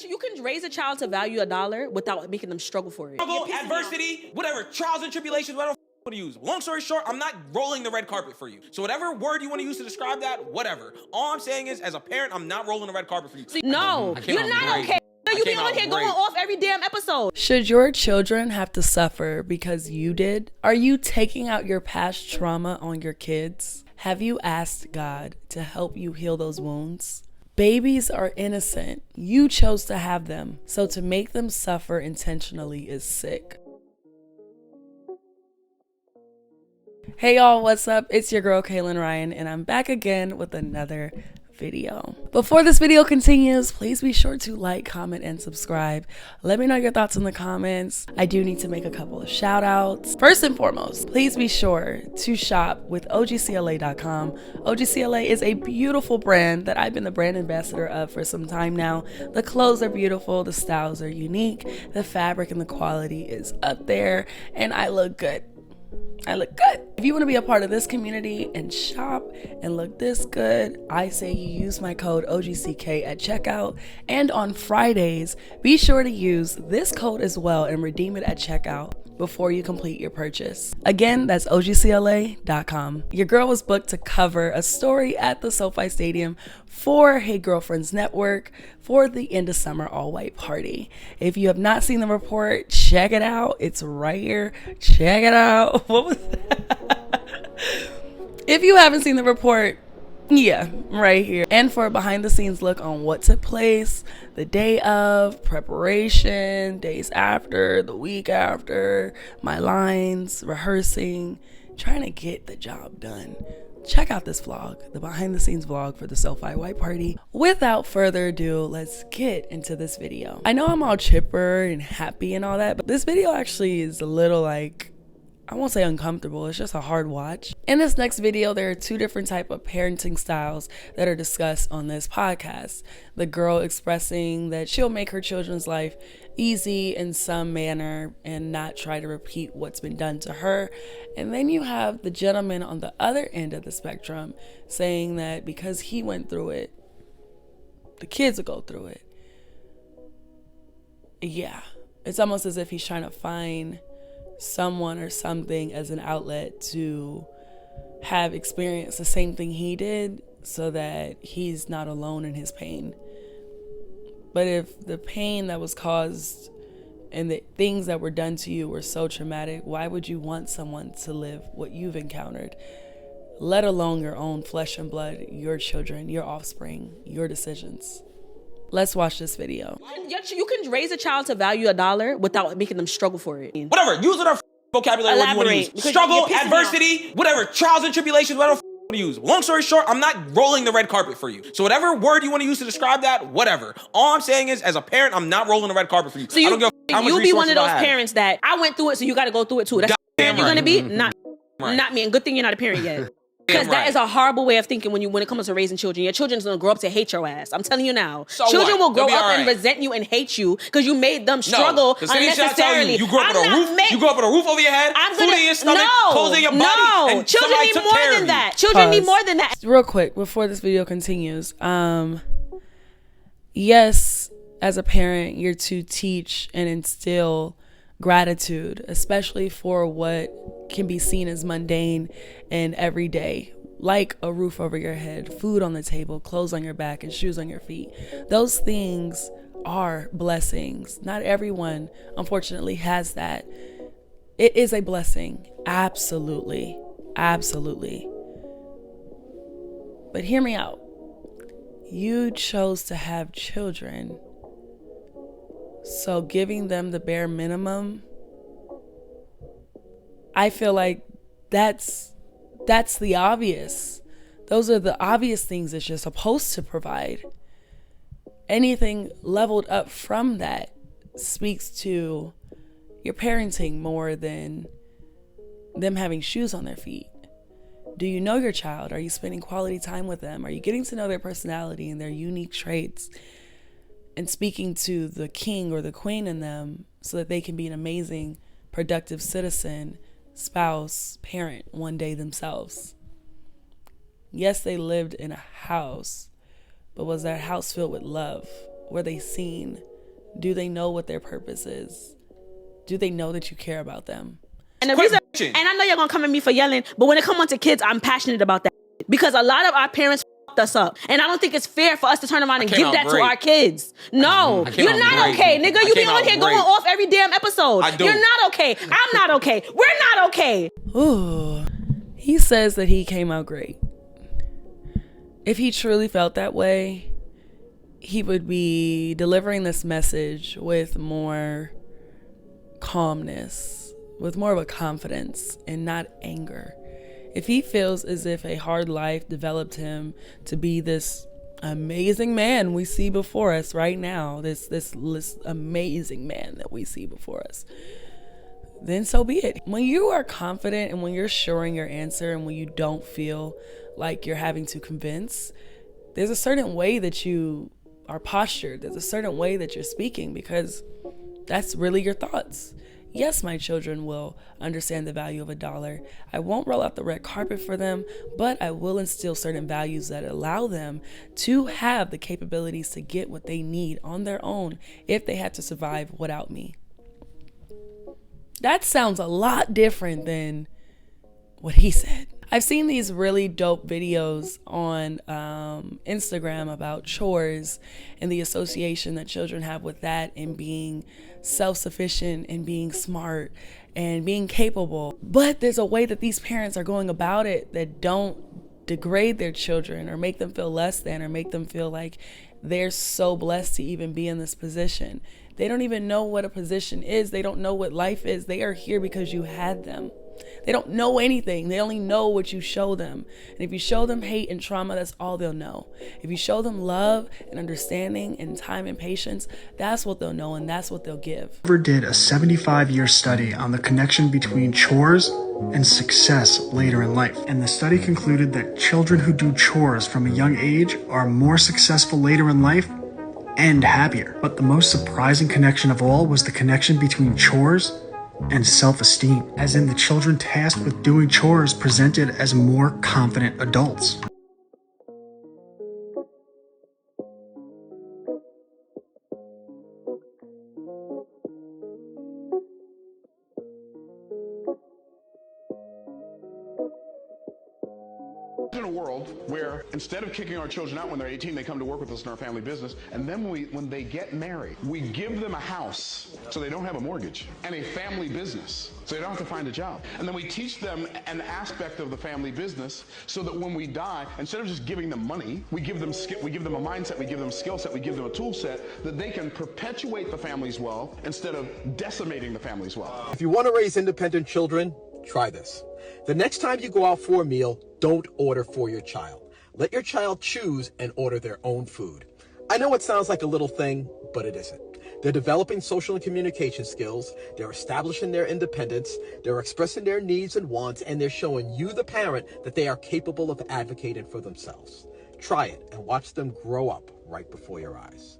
You can raise a child to value $1 without making them struggle for it. Struggle, adversity, whatever, trials and tribulations, whatever to use. Long story short, I'm not rolling the red carpet for you. So whatever word you want to use to describe that, whatever. All I'm saying is, as a parent, I'm not rolling the red carpet for you. No, you're not okay. You be on here going off every damn episode. Should your children have to suffer because you did? Are you taking out your past trauma on your kids? Have you asked God to help you heal those wounds? Babies are innocent. You chose to have them. So to make them suffer intentionally is sick. Hey y'all, what's up? It's your girl Kaelyn Ryan, and I'm back again with another video. Before this video continues, please be sure to like, comment, and subscribe. Let me know your thoughts in the comments. I do need to make a couple of shout outs. First and foremost, please be sure to shop with OGCLA.com. OGCLA is a beautiful brand that I've been the brand ambassador of for some time now. The clothes are beautiful, the styles are unique, the fabric and the quality is up there, and I look good. I look good. If you want to be a part of this community and shop and look this good, I say you use my code OGCK at checkout. And on Fridays, be sure to use this code as well and redeem it at checkout before you complete your purchase. Again, that's OGCLA.com. Your girl was booked to cover a story at the SoFi Stadium for Hey Girlfriends Network for the end of summer all-white party. If you have not seen the report, check it out. It's right here. Check it out. What was that? If you haven't seen the report, yeah, right here. And for a behind the scenes look on what took place the day of, preparation, days after, the week after, my lines, rehearsing, trying to get the job done, check out this vlog, the behind the scenes vlog for the SoFi White Party. Without further ado, let's get into this video. I know I'm all chipper and happy and all that, but this video actually is a little like, I won't say uncomfortable, it's just a hard watch. In this next video, there are two different type of parenting styles that are discussed on this podcast. The girl expressing that she'll make her children's life easy in some manner and not try to repeat what's been done to her. And then you have the gentleman on the other end of the spectrum saying that because he went through it, the kids will go through it. Yeah, it's almost as if he's trying to find someone or something as an outlet to have experienced the same thing he did so that he's not alone in his pain. But if the pain that was caused and the things that were done to you were so traumatic, why would you want someone to live what you've encountered, let alone your own flesh and blood, your children, your offspring, your decisions? Let's watch this video. You can raise a child to value $1 without making them struggle for it. Whatever, use whatever vocabulary word you want to use. Struggle, adversity, whatever, trials and tribulations, whatever you want to use. Long story short, I'm not rolling the red carpet for you. So whatever word you want to use to describe that, whatever. All I'm saying is, as a parent, I'm not rolling the red carpet for you. So I don't give a how much you be one of those resources I have. parents that I went through it, so you got to go through it too. That's the parent you're gonna be, not me. And good thing you're not a parent yet. Because that is a horrible way of thinking when it comes to raising children. Your children's gonna grow up to hate your ass. I'm telling you now. So children what? will grow up right. and resent you and hate you because you made them struggle unnecessarily. You grew up with a roof. You grew up with a roof over your head, food in your stomach, clothes in your body, and children need took more care than of that. you. Children need more than that. Real quick, before this video continues, yes, as a parent, you're to teach and instill gratitude, especially for what can be seen as mundane and everyday, like a roof over your head, food on the table, clothes on your back, and shoes on your feet. Those things are blessings. Not everyone, unfortunately, has that. It is a blessing. Absolutely. Absolutely. But hear me out. You chose to have children. So giving them the bare minimum, I feel like that's the obvious. Those are the obvious things that you're supposed to provide. Anything leveled up from that speaks to your parenting more than them having shoes on their feet. Do you know your child? Are you spending quality time with them? Are you getting to know their personality and their unique traits and speaking to the king or the queen in them so that they can be an amazing, productive citizen, spouse, parent one day themselves? Yes, they lived in a house, but was that house filled with love Were they seen? Do they know what their purpose is? Do they know that you care about them? And the reason, and I know you're gonna come at me for yelling, but when it comes to kids, I'm passionate about that because a lot of our parents fucked us up, and I don't think it's fair for us to turn around and give that to our kids. No, you're not okay, nigga. You be on here going off every damn episode. You're not okay. I'm not okay. We're not okay. Ooh, he says that he came out great. If he truly felt that way, he would be delivering this message with more calmness, with more of a confidence and not anger. If he feels as if a hard life developed him to be this amazing man we see before us right now, this amazing man that we see before us, then so be it. When you are confident and when you're sure in your answer and when you don't feel like you're having to convince, there's a certain way that you are postured. There's a certain way that you're speaking because that's really your thoughts. Yes, my children will understand the value of $1. I won't roll out the red carpet for them, but I will instill certain values that allow them to have the capabilities to get what they need on their own if they had to survive without me. That sounds a lot different than what he said. I've seen these really dope videos on Instagram about chores and the association that children have with that and being self-sufficient and being smart and being capable. But there's a way that these parents are going about it that don't degrade their children or make them feel less than or make them feel like they're so blessed to even be in this position. They don't even know what a position is. They don't know what life is. They are here because you had them. They don't know anything. They only know what you show them. And if you show them hate and trauma, that's all they'll know. If you show them love and understanding and time and patience, that's what they'll know and that's what they'll give. Did a 75-year study on the connection between chores and success later in life. And the study concluded that children who do chores from a young age are more successful later in life and happier. But the most surprising connection of all was the connection between chores and self-esteem, as in the children tasked with doing chores presented as more confident adults. In a world where instead of kicking our children out when they're 18, they come to work with us in our family business, and then when they get married, we give them a house so they don't have a mortgage and a family business so they don't have to find a job. And then we teach them an aspect of the family business so that when we die, instead of just giving them money, we give them a mindset, we give them a skill set, we give them a tool set that they can perpetuate the family's wealth instead of decimating the family's wealth. If you want to raise independent children, try this. The next time you go out for a meal, don't order for your child. Let your child choose and order their own food. I know it sounds like a little thing, but it isn't. They're developing social and communication skills, they're establishing their independence, they're expressing their needs and wants, and they're showing you, the parent, that they are capable of advocating for themselves. Try it and watch them grow up right before your eyes.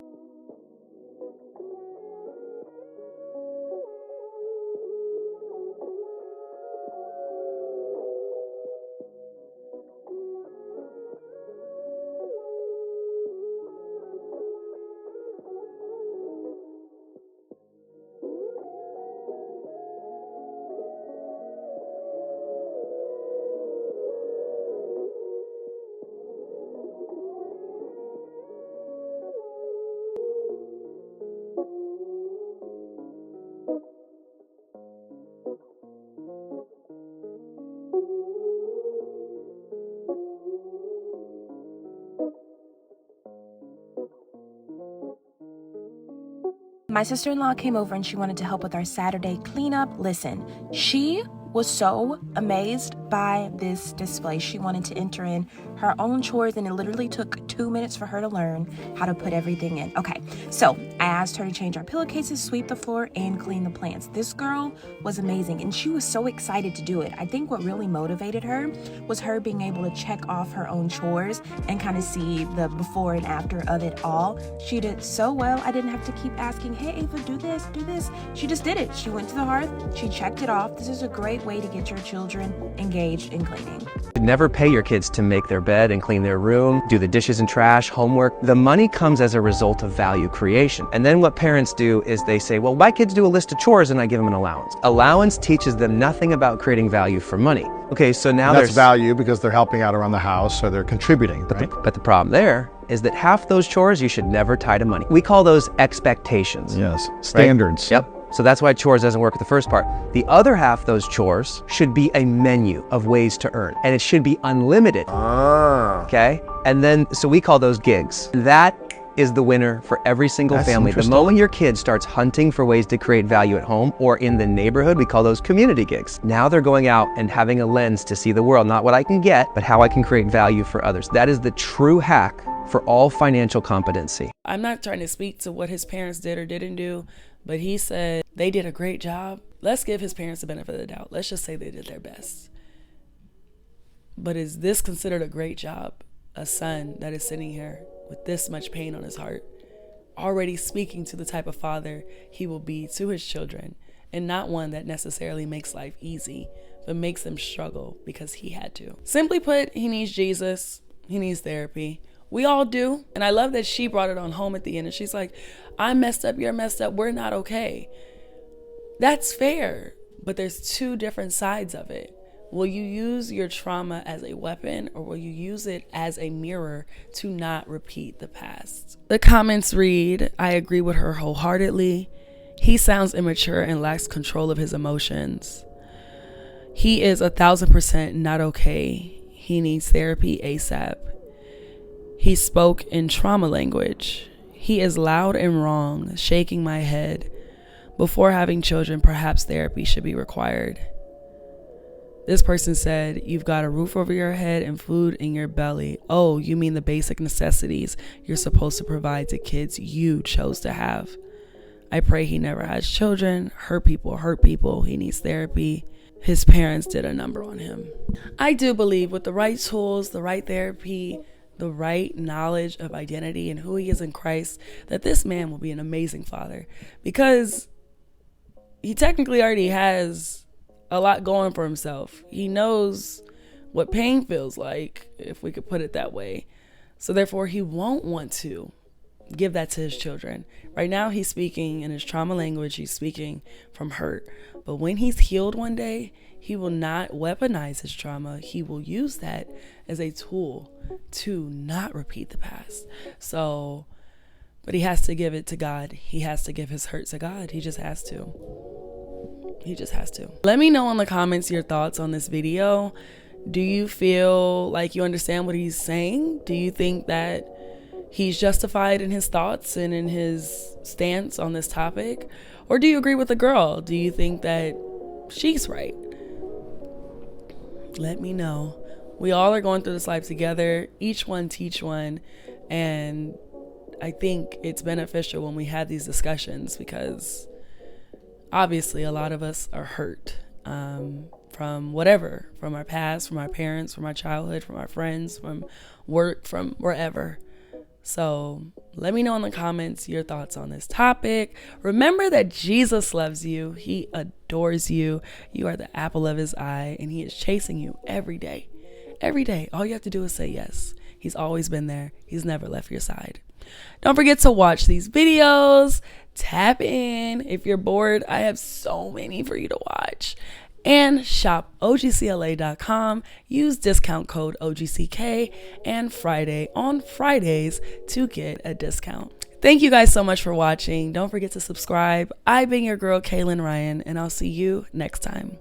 My sister-in-law came over and she wanted to help with our Saturday cleanup. Listen, she was so amazed by this display. She wanted to enter in her own chores, and it literally took 2 minutes for her to learn how to put everything in. Okay, so I asked her to change our pillowcases, sweep the floor, and clean the plants. This girl was amazing, and she was so excited to do it. I think what really motivated her was her being able to check off her own chores and kind of see the before and after of it all. She did so well, I didn't have to keep asking, hey, Ava, do this, do this. She just did it. She went to the hearth, she checked it off. This is a great way to get your children engaged engaged in cleaning. Never pay your kids to make their bed and clean their room, do the dishes and trash, homework. The money comes as a result of value creation. And then what parents do is they say, well, my kids do a list of chores and I give them an allowance. Allowance teaches them nothing about creating value for money. Okay, so now that's value because they're helping out around the house, so they're contributing, right? But the problem there is that half those chores you should never tie to money. We call those expectations. Yes, standards. Right? Yep. So that's why chores doesn't work with the first part. The other half, those chores, should be a menu of ways to earn, and it should be unlimited. Okay? And then, so we call those gigs. That is the winner for every single family. The moment your kid starts hunting for ways to create value at home or in the neighborhood, we call those community gigs. Now they're going out and having a lens to see the world, not what I can get, but how I can create value for others. That is the true hack for all financial competency. I'm not trying to speak to what his parents did or didn't do, but he said they did a great job. Let's give his parents the benefit of the doubt. Let's just say they did their best. But is this considered a great job? A son that is sitting here with this much pain on his heart, already speaking to the type of father he will be to his children, and not one that necessarily makes life easy, but makes them struggle because he had to. Simply put, he needs Jesus. He needs therapy. We all do. And I love that she brought it on home at the end. And she's like, I'm messed up, you're messed up, we're not okay. That's fair. But there's two different sides of it. Will you use your trauma as a weapon, or will you use it as a mirror to not repeat the past? The comments read, I agree with her wholeheartedly. He sounds immature and lacks control of his emotions. He is 1,000% not okay. He needs therapy ASAP. He spoke in trauma language. He is loud and wrong, shaking my head. Before having children, perhaps therapy should be required. This person said, you've got a roof over your head and food in your belly. Oh, you mean the basic necessities you're supposed to provide to kids you chose to have. I pray he never has children. Hurt people. He needs therapy. His parents did a number on him. I do believe with the right tools, the right therapy, the right knowledge of identity and who he is in Christ, that this man will be an amazing father, because he technically already has a lot going for himself. He knows what pain feels like, if we could put it that way. So therefore, he won't want to give that to his children. Right now, he's speaking in his trauma language. He's speaking from hurt. But when he's healed one day, he will not weaponize his trauma. He will use that as a tool to not repeat the past. So, but he has to give it to God. He has to give his hurt to God. He just has to. He just has to. Let me know in the comments your thoughts on this video. Do you feel like you understand what he's saying? Do you think that he's justified in his thoughts and in his stance on this topic? Or do you agree with the girl? Do you think that she's right? Let me know. We all are going through this life together. Each one teach one. And I think it's beneficial when we have these discussions, because obviously a lot of us are hurt from whatever, from our past, from our parents, from our childhood, from our friends, from work, from wherever. So let me know in the comments your thoughts on this topic. Remember that Jesus loves you. He adores you. You are the apple of his eye, and he is chasing you every day. Every day. All you have to do is say yes. He's always been there. He's never left your side. Don't forget to watch these videos. Tap in. If you're bored, I have so many for you to watch. And shop OGCLA.com. Use discount code OGCK and Friday on Fridays to get a discount. Thank you guys so much for watching. Don't forget to subscribe. I've been your girl, Kaelyn Ryan, and I'll see you next time.